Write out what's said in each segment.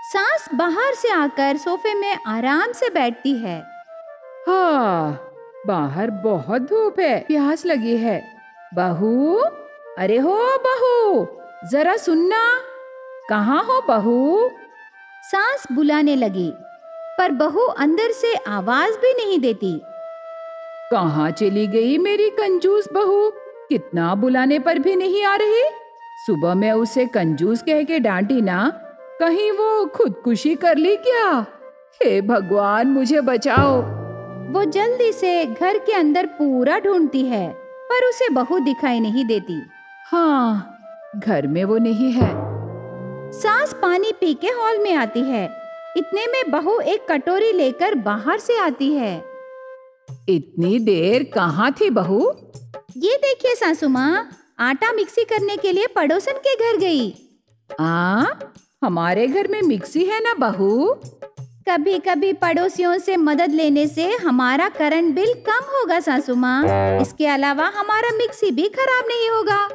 सास बाहर से आकर सोफे में आराम से बैठती है। हाँ, बाहर बहुत धूप है, प्यास लगी है। बहू, अरे हो बहू, जरा सुनना। कहाँ हो बहू? सास बुलाने लगी, पर बहू अंदर से आवाज भी नहीं देती। कहाँ चली गई मेरी कंजूस बहू? कितना बुलाने पर भी नहीं आ रही। सुबह मैं उसे कंजूस कह के डांटी ना, कहीं वो खुदकुशी कर ली क्या? हे भगवान, मुझे बचाओ। वो जल्दी से घर के अंदर पूरा ढूंढती है, पर उसे बहू दिखाई नहीं देती। हाँ, घर में वो नहीं है। सास पानी पी के हॉल में आती है। इतने में बहू एक कटोरी लेकर बाहर से आती है। इतनी देर कहाँ थी बहू? ये देखिए सासू माँ, आटा मिक्सी करने के लिए पड़ोसन के घर गई। हमारे घर में मिक्सी है ना बहू? कभी कभी पड़ोसियों से मदद लेने से हमारा करंट बिल कम होगा सासू माँ। इसके अलावा हमारा मिक्सी भी खराब नहीं होगा,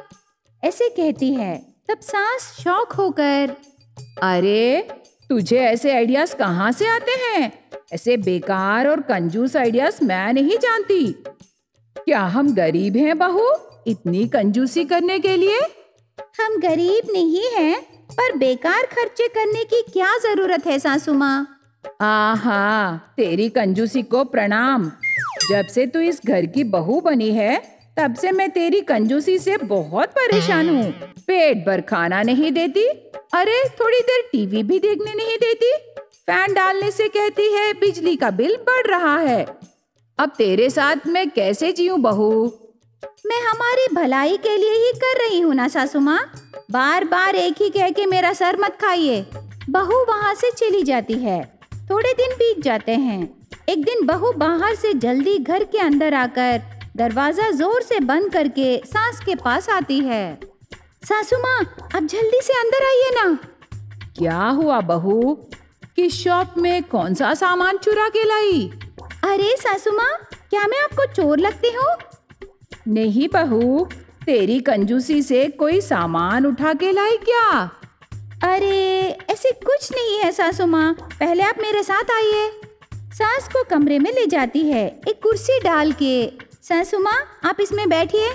ऐसे कहती है। तब सास शौक होकर, अरे तुझे ऐसे आइडियाज कहाँ से आते हैं? ऐसे बेकार और कंजूस आइडियाज मैं नहीं जानती। क्या हम गरीब हैं बहू, इतनी कंजूसी करने के लिए? हम गरीब नहीं हैं, पर बेकार खर्चे करने की क्या जरूरत है सासू माँ। आहा, तेरी कंजूसी को प्रणाम। जब से तू इस घर की बहू बनी है, तब से मैं तेरी कंजूसी से बहुत परेशान हूँ। पेट भर खाना नहीं देती, अरे थोड़ी देर टीवी भी देखने नहीं देती। फैन डालने से कहती है बिजली का बिल बढ़ रहा है। अब तेरे साथ मैं कैसे जीऊँ बहू? मैं हमारी भलाई के लिए ही कर रही हूँ ना सासू माँ। बार बार एक ही कह के मेरा सर मत खाइए। बहू वहाँ से चली जाती है। थोड़े दिन बीत जाते हैं। एक दिन बहू बाहर से जल्दी घर के अंदर आकर दरवाजा जोर से बंद करके सास के पास आती है। सासू माँ, आप जल्दी से अंदर आइए ना। क्या हुआ बहू? किस शॉप में कौन सा सामान चुरा के लाई? अरे सासू माँ, क्या मैं आपको चोर लगती हूँ? नहीं बहू, तेरी कंजूसी से कोई सामान उठा के लाई क्या? अरे ऐसे कुछ नहीं है सासू माँ, पहले आप मेरे साथ आइए। सास को कमरे में ले जाती है, एक कुर्सी डाल के। सासू माँ, आप इसमें बैठिए।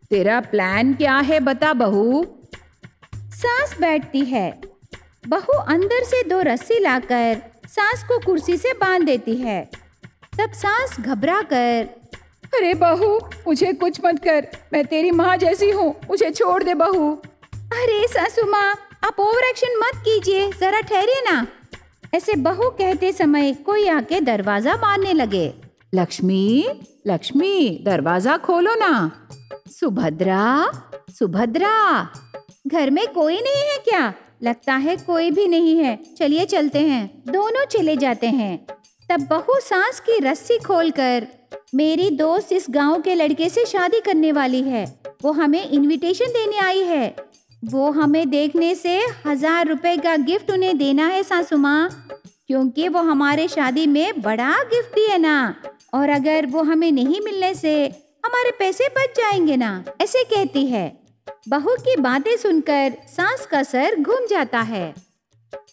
तेरा प्लान क्या है बता बहू? सास बैठती है। बहू अंदर से 2 रस्सी लाकर सास को कुर्सी से बांध देती है। तब सास घबरा कर, अरे बहू, मुझे कुछ मत कर, मैं तेरी माँ जैसी हूँ, मुझे छोड़ दे बहू। अरे सासू माँ, आप ओवर एक्शन मत कीजिए, जरा ठहरिए ना। ऐसे बहू कहते समय कोई आके दरवाजा मारने लगे। लक्ष्मी, लक्ष्मी, दरवाजा खोलो ना। सुभद्रा, सुभद्रा, घर में कोई नहीं है क्या? लगता है कोई भी नहीं है, चलिए चलते हैं। दोनों चले जाते हैं। तब बहू सास की रस्सी खोलकर, मेरी दोस्त इस गांव के लड़के से शादी करने वाली है, वो हमें इनविटेशन देने आई है। वो हमें देखने से 1000 रुपए का गिफ्ट उन्हें देना है सासू माँ, क्योंकि वो हमारे शादी में बड़ा गिफ्ट दिए ना, और अगर वो हमें नहीं मिलने से हमारे पैसे बच जाएंगे ना, ऐसे कहती है। बहू की बातें सुनकर सास का सर घूम जाता है।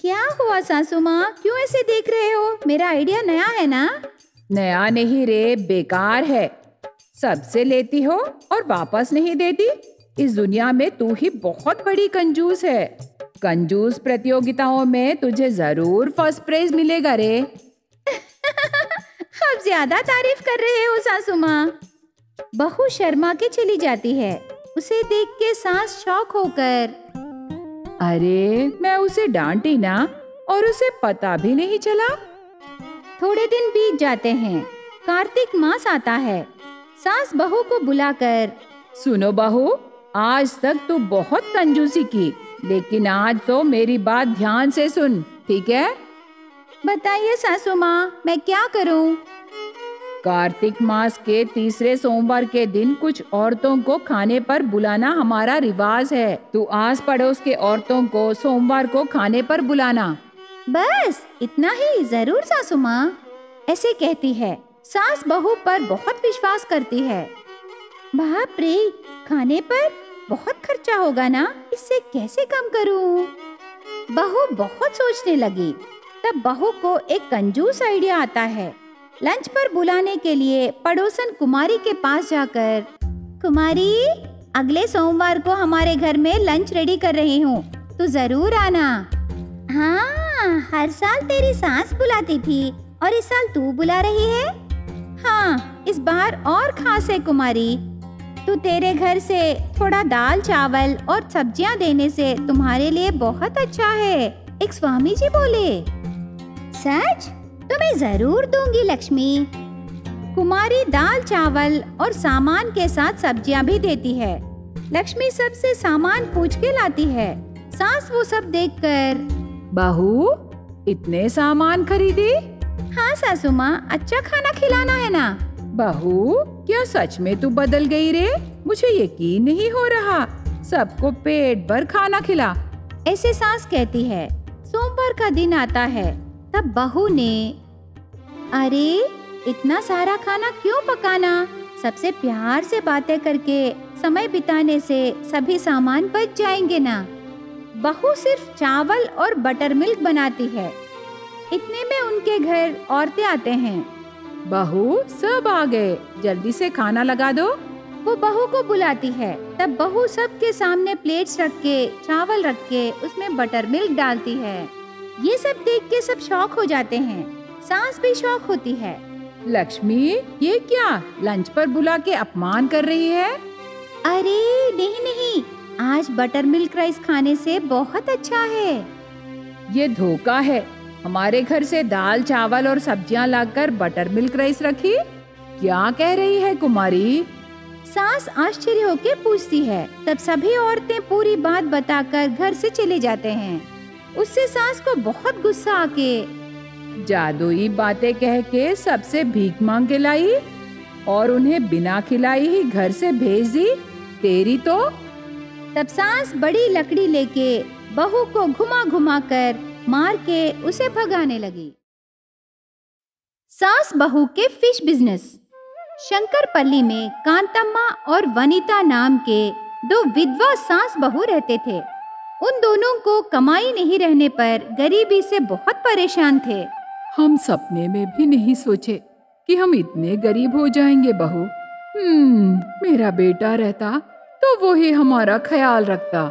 क्या हुआ सासू माँ, क्यों ऐसे देख रहे हो? मेरा आइडिया नया है ना? नया नहीं रे, बेकार है। सबसे लेती हो और वापस नहीं देती। इस दुनिया में तू ही बहुत बड़ी कंजूस है। कंजूस प्रतियोगिताओं में तुझे जरूर फर्स्ट प्राइज मिलेगा रे। आप ज्यादा तारीफ कर रहे हो सासू माँ। बहू शर्मा के चली जाती है। उसे देख के सास शॉक होकर, अरे मैं उसे डांटी ना और उसे पता भी नहीं चला। थोड़े दिन बीत जाते हैं। कार्तिक मास आता है। सास बहू को बुलाकर, सुनो बहू, आज तक तू बहुत कंजूसी की, लेकिन आज तो मेरी बात ध्यान से सुन, ठीक है? बताइए सासू माँ, मैं क्या करूँ? कार्तिक मास के तीसरे सोमवार के दिन कुछ औरतों को खाने पर बुलाना हमारा रिवाज है। तू आस पड़ोस के औरतों को सोमवार को खाने पर बुलाना। बस इतना ही? जरूर सासू माँ, ऐसे कहती है। सास बहू पर बहुत विश्वास करती है। बाप रे, खाने पर बहुत खर्चा होगा ना, इससे कैसे कम करूँ? बहू बहुत सोचने लगी। तब बहू को एक कंजूस आइडिया आता है। लंच पर बुलाने के लिए पड़ोसन कुमारी के पास जाकर, कुमारी, अगले सोमवार को हमारे घर में लंच रेडी कर रही हूँ, तू जरूर आना। हाँ, हर साल तेरी सास बुलाती थी और इस साल तू बुला रही है। हाँ, इस बार और खास है कुमारी। तू तेरे घर से थोड़ा दाल चावल और सब्जियां देने से तुम्हारे लिए बहुत अच्छा है, एक स्वामी जी बोले। सच? तो मैं जरूर दूंगी लक्ष्मी। कुमारी दाल चावल और सामान के साथ सब्जियां भी देती है। लक्ष्मी सबसे सामान पूछ के लाती है। सास वो सब देखकर, बहू, इतने सामान खरीदे? हाँ सासू माँ, अच्छा खाना खिलाना है ना। बहू, क्या सच में तू बदल गई रे? मुझे यकीन नहीं हो रहा। सबको पेट भर खाना खिला। ऐसे सास कहती है। सोमवार का दिन आता है। तब बहू ने, अरे इतना सारा खाना क्यों पकाना, सबसे प्यार से बातें करके समय बिताने से सभी सामान बच जाएंगे ना। बहू सिर्फ चावल और बटर मिल्क बनाती है। इतने में उनके घर औरतें आते हैं। बहू, सब आ गए, जल्दी से खाना लगा दो। वो बहू को बुलाती है। तब बहू सबके सामने प्लेट्स रख के, चावल रख के उसमें बटर मिल्क डालती है। ये सब देख के सब शौक हो जाते हैं। सास भी शौक होती है। लक्ष्मी, ये क्या लंच पर बुला के अपमान कर रही है? अरे नहीं नहीं, आज बटर मिल्क राइस खाने से बहुत अच्छा है। ये धोखा है। हमारे घर से दाल चावल और सब्जियां लाकर बटर मिल्क राइस रखी। क्या कह रही है कुमारी? सास आश्चर्य होके पूछती है। तब सभी औरतें पूरी बात बताकर घर से चले जाते हैं। उससे सास को बहुत गुस्सा आके, जादुई बातें कह के सबसे भीख मांग के लाई और उन्हें बिना खिलाई ही घर से भेज दी। तेरी तो। तब सास बड़ी लकड़ी लेके बहू को घुमा घुमा कर मार के उसे भगाने लगी। सास बहू के फिश बिजनेस। शंकरपल्ली में कांतम्मा और वनिता नाम के दो विधवा सास बहू रहते थे। उन दोनों को कमाई नहीं रहने पर गरीबी से बहुत परेशान थे। हम सपने में भी नहीं सोचे कि हम इतने गरीब हो जाएंगे बहू। मेरा बेटा रहता तो वो ही हमारा ख्याल रखता।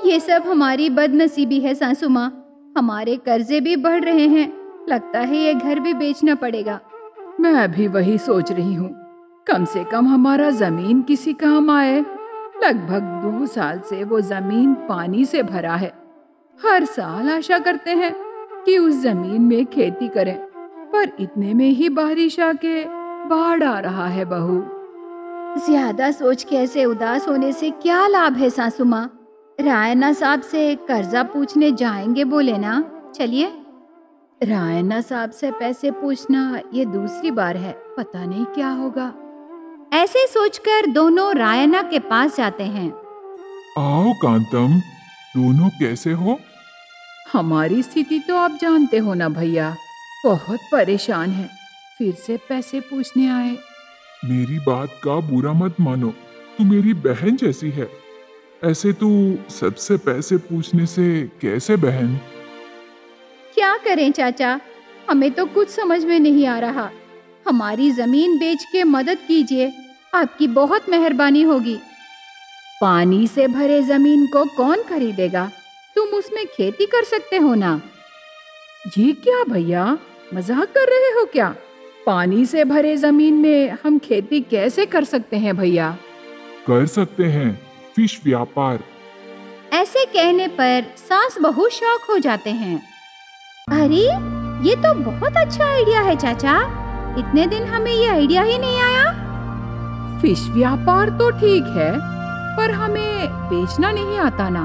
ये सब हमारी बदनसीबी है सासू माँ। हमारे कर्जे भी बढ़ रहे हैं। लगता है ये घर भी बेचना पड़ेगा। मैं भी वही सोच रही हूँ। कम से कम हमारा जमीन किसी काम आए। लगभग 2 साल से वो जमीन पानी से भरा है। हर साल आशा करते हैं कि उस जमीन में खेती करें, पर इतने में ही बारिश आके बाढ़ आ रहा है बहू। ज्यादा सोच के ऐसे उदास होने से क्या लाभ है सासू माँ। रायना साहब से कर्जा पूछने जाएंगे बोले ना। चलिए। रायना साहब से पैसे पूछना ये दूसरी बार है, पता नहीं क्या होगा। ऐसे सोचकर दोनों रायना के पास जाते हैं। आओ कांतम, दोनों कैसे हो? हमारी स्थिति तो आप जानते हो ना भैया, बहुत परेशान है। फिर से पैसे पूछने आए। मेरी बात का बुरा मत मानो, तू मेरी बहन जैसी है। ऐसे तू सबसे पैसे पूछने से कैसे बहन? क्या करें चाचा, हमें तो कुछ समझ में नहीं आ रहा। हमारी जमीन बेच के मदद कीजिए, आपकी बहुत मेहरबानी होगी। पानी से भरे जमीन को कौन खरीदेगा? तुम उसमें खेती कर सकते हो ना। ये क्या भैया, मजाक कर रहे हो क्या? पानी से भरे जमीन में हम खेती कैसे कर सकते हैं भैया? कर सकते हैं, फिश व्यापार। ऐसे कहने पर सास बहू शौक हो जाते हैं। अरे ये तो बहुत अच्छा आइडिया है चाचा, इतने दिन हमें ये आइडिया ही नहीं आया। फिश व्यापार तो ठीक है, पर हमें बेचना नहीं आता ना।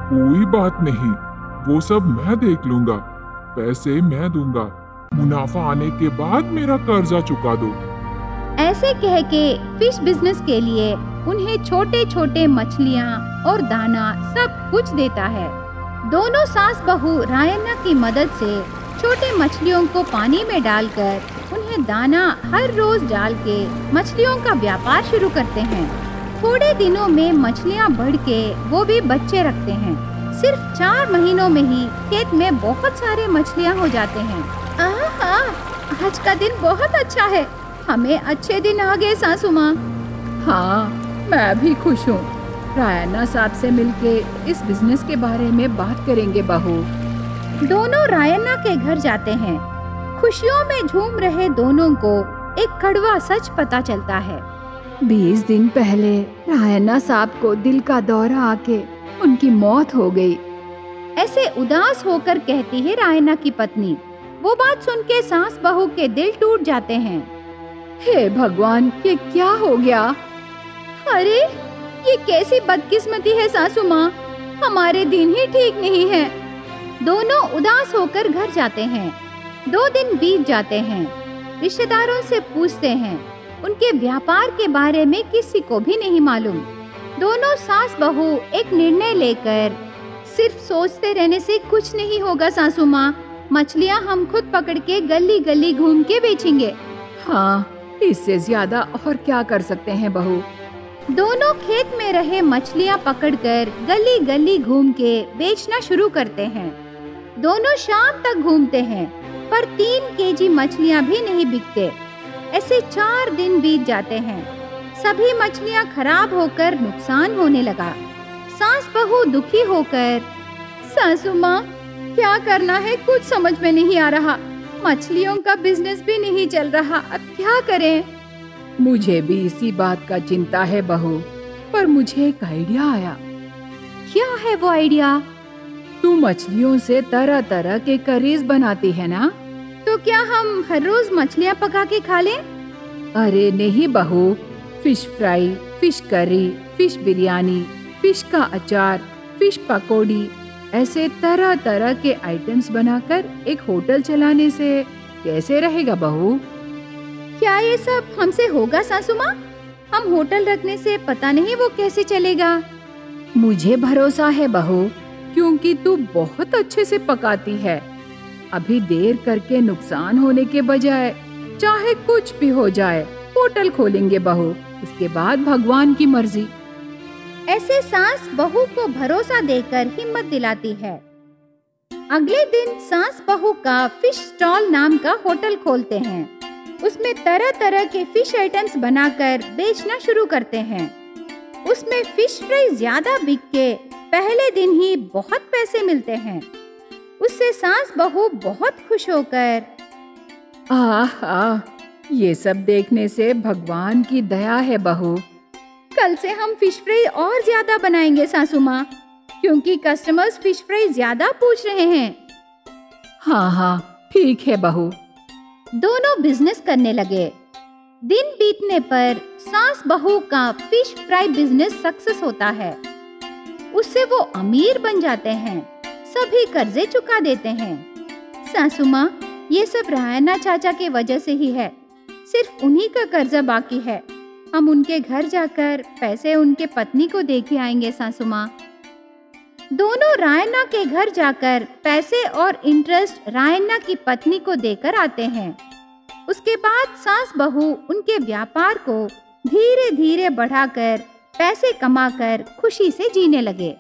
कोई बात नहीं, वो सब मैं देख लूंगा। पैसे मैं दूंगा, मुनाफा आने के बाद मेरा कर्जा चुका दो। ऐसे कह के फिश बिजनेस के लिए उन्हें छोटे छोटे मछलियाँ और दाना सब कुछ देता है। दोनों सास बहू रायन्ना की मदद से छोटे मछलियों को पानी में डालकर उन्हें दाना हर रोज डाल के मछलियों का व्यापार शुरू करते हैं। थोड़े दिनों में मछलियाँ बढ़ के वो भी बच्चे रखते हैं। सिर्फ 4 महीनों में ही खेत में बहुत सारे मछलियाँ हो जाते हैं। आहा, आज का दिन बहुत अच्छा है। हमें अच्छे दिन आ गए सासू माँ। हाँ, मैं भी खुश हूँ। रायन्ना साहब से मिलके इस बिजनेस के बारे में बात करेंगे बहू। दोनों रायन्ना के घर जाते हैं। खुशियों में झूम रहे दोनों को एक कड़वा सच पता चलता है। 20 दिन पहले रायन्ना साहब को दिल का दौरा आके उनकी मौत हो गई। ऐसे उदास होकर कहती है रायन्ना की पत्नी। वो बात सुन के सास बहू के दिल टूट जाते हैं। हे भगवान, ये क्या हो गया? अरे, ये कैसी बदकिस्मती है सासू माँ, हमारे दिन ही ठीक नहीं है। दोनों उदास होकर घर जाते हैं। 2 दिन बीत जाते हैं। रिश्तेदारों से पूछते हैं। उनके व्यापार के बारे में किसी को भी नहीं मालूम। दोनों सास बहू एक निर्णय लेकर, सिर्फ सोचते रहने से कुछ नहीं होगा सासू माँ, मछलियाँ हम खुद पकड़ के गली गली घूम के बेचेंगे। हाँ, इससे ज्यादा और क्या कर सकते हैं बहू। दोनों खेत में रहे मछलियाँ पकड़कर गली गली घूम के बेचना शुरू करते हैं। दोनों शाम तक घूमते हैं, पर 3 केजी मछलियाँ भी नहीं बिकते। ऐसे 4 दिन बीत जाते हैं। सभी मछलियाँ खराब होकर नुकसान होने लगा। सास बहू दुखी होकर, सासू माँ, क्या करना है कुछ समझ में नहीं आ रहा। मछलियों का बिजनेस भी नहीं चल रहा, अब क्या करें? मुझे भी इसी बात का चिंता है बहू, पर मुझे एक आइडिया आया। क्या है वो आइडिया? तू मछलियों से तरह तरह के करीज बनाती है ना? तो क्या हम हर रोज मछलियाँ पका के खा लें? अरे नहीं बहू, fish fry, fish curry, fish biryani, fish का अचार, फिश पकौड़ी, ऐसे तरह तरह के आइटम्स बनाकर एक होटल चलाने से कैसे रहेगा बहू? क्या ये सब हमसे होगा सासू माँ? हम होटल रखने से पता नहीं वो कैसे चलेगा। मुझे भरोसा है बहू, क्योंकि तू बहुत अच्छे से पकाती है। अभी देर करके नुकसान होने के बजाय चाहे कुछ भी हो जाए होटल खोलेंगे बहू, उसके बाद भगवान की मर्जी। ऐसे सास बहू को भरोसा देकर हिम्मत दिलाती है। अगले दिन सास बहू का फिश स्टॉल नाम का होटल खोलते हैं। उसमें तरह तरह के फिश आइटम्स बनाकर बेचना शुरू करते हैं। उसमें फिश फ्राई ज्यादा बिक के पहले दिन ही बहुत पैसे मिलते हैं। उससे सास बहू बहुत खुश होकर, आहा, ये सब देखने से भगवान की दया है बहू। कल से हम फिश फ्राई और ज्यादा बनाएंगे सासू माँ, क्योंकि कस्टमर्स फिश फ्राई ज्यादा पूछ रहे हैं। हाँ हाँ, ठीक है बहू। दोनों बिजनेस करने लगे। दिन बीतने पर सास बहू का फिश फ्राई बिजनेस सक्सेस होता है। उससे वो अमीर बन जाते हैं, सभी कर्जे चुका देते हैं। सासू माँ, ये सब रायन्ना चाचा के वजह से ही है। सिर्फ उन्हीं का कर्जा बाकी है। हम उनके घर जाकर पैसे उनके पत्नी को दे के आएंगे सासू माँ। दोनों रायन्ना के घर जाकर पैसे और इंटरेस्ट रायन्ना की पत्नी को देकर आते हैं। उसके बाद सास बहू उनके व्यापार को धीरे धीरे बढ़ाकर पैसे कमाकर खुशी से जीने लगे।